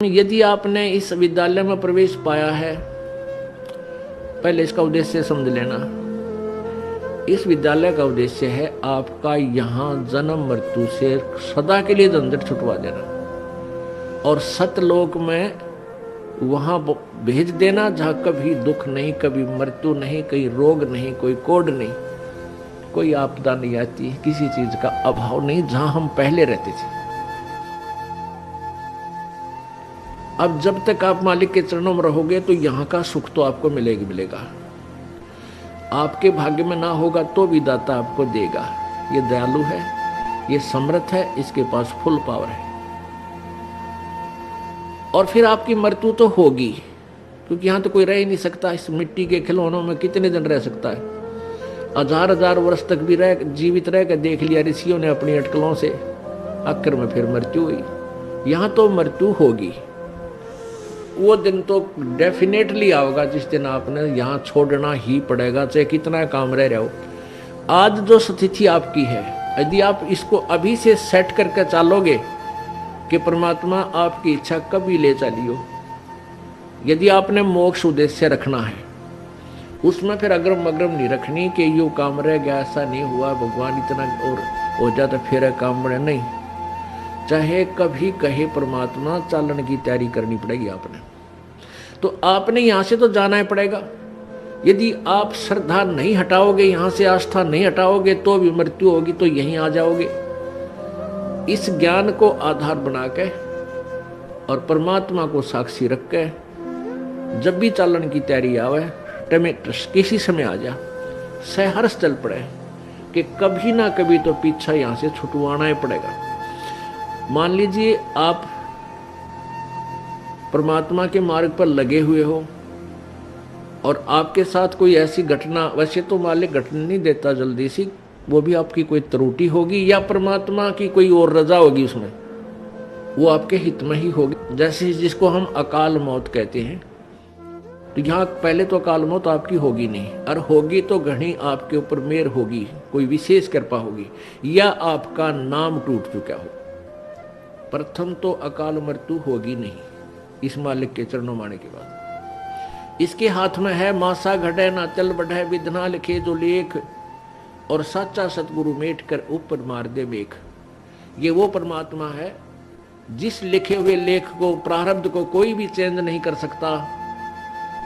यदि आपने इस विद्यालय में प्रवेश पाया है, पहले इसका उद्देश्य समझ लेना। इस विद्यालय का उद्देश्य है आपका यहाँ जन्म मृत्यु से सदा के लिए झंझट छुटवा देना और सतलोक में वहां भेज देना जहां कभी दुख नहीं, कभी मृत्यु नहीं, कोई रोग नहीं, कोई कोड नहीं, कोई आपदा नहीं आती, किसी चीज का अभाव नहीं, जहां हम पहले रहते थे। अब जब तक आप मालिक के चरणों में रहोगे तो यहाँ का सुख तो आपको मिलेगा मिलेगा। आपके भाग्य में ना होगा तो भी दाता आपको देगा। ये दयालु है, ये समर्थ है, इसके पास फुल पावर है। और फिर आपकी मृत्यु तो होगी, क्योंकि यहाँ तो कोई रह ही नहीं सकता। इस मिट्टी के खिलौनों में कितने दिन रह सकता है? हजार हजार वर्ष तक भी रह जीवित रह कर देख लिया ऋषियों ने अपनी अटकलों से, आखिर में फिर मृत्यु हुई। यहाँ तो मृत्यु होगी। वो दिन तो डेफिनेटली आओगा जिस दिन आपने यहाँ छोड़ना ही पड़ेगा, चाहे कितना काम रह रहा हो। आज जो स्थिति आपकी है, यदि आप इसको अभी से सेट करके चलोगे कि परमात्मा आपकी इच्छा कभी ले चलियो, यदि आपने मोक्ष उद्देश्य रखना है, उसमें फिर अग्रम अग्रम नहीं रखनी कि यू काम रह गया, ऐसा नहीं हुआ, भगवान इतना और हो जाता फिर काम बड़े नहीं। चाहे कभी कहे परमात्मा, चालन की तैयारी करनी पड़ेगी आपने। तो आपने यहां से तो जाना ही पड़ेगा। यदि आप श्रद्धा नहीं हटाओगे, यहां से आस्था नहीं हटाओगे, तो भी मृत्यु होगी, तो यहीं आ जाओगे। इस ज्ञान को आधार बना के और परमात्मा को साक्षी रख के जब भी चालन की तैयारी आवे, किसी समय आ जा, सहर्ष चल पड़े कि कभी ना कभी तो पीछा यहां से छुटवाना ही पड़ेगा। मान लीजिए आप परमात्मा के मार्ग पर लगे हुए हो और आपके साथ कोई ऐसी घटना, वैसे तो मालिक घटना नहीं देता जल्दी सी, वो भी आपकी कोई त्रुटि होगी या परमात्मा की कोई और रजा होगी, उसमें वो आपके हित में ही होगी। जैसे जिसको हम अकाल मौत कहते हैं, तो यहाँ पहले तो अकाल मौत आपकी होगी नहीं, और होगी तो घनी आपके ऊपर मेहर होगी, कोई विशेष कृपा होगी, या आपका नाम टूट चुका हो। प्रथम तो अकाल मृत्यु होगी नहीं इस मालिक के चरणों माने के बाद। इसके हाथ में है मासा घटे ना चल बढ़े, विधना लिखे जो लेख, और साचा सतगुरु मेट कर ऊपर मार दे मेघ। ये वो परमात्मा है जिस लिखे हुए लेख को, प्रारब्ध को कोई भी चेंज नहीं कर सकता।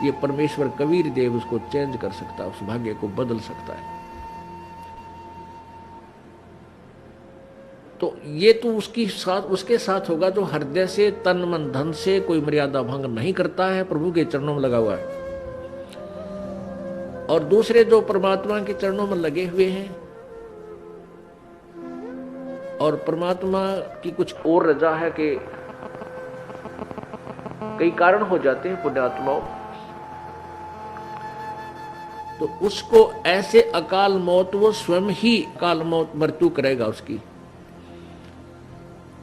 ये परमेश्वर कबीर देव उसको चेंज कर सकता है, उस भाग्य को बदल सकता है। तो ये तो उसके साथ होगा जो हृदय से, तन मन धन से कोई मर्यादा भंग नहीं करता है, प्रभु के चरणों में लगा हुआ है। और दूसरे जो परमात्मा के चरणों में लगे हुए हैं और परमात्मा की कुछ और रजा है कि कई कारण हो जाते हैं पुण्यात्माओं, तो उसको ऐसे अकाल मौत, वो स्वयं ही अकाल मौत मृत्यु करेगा उसकी,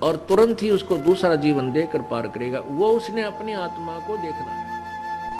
और तुरंत ही उसको दूसरा जीवन देकर पार करेगा। वो उसने अपनी आत्मा को देखना है।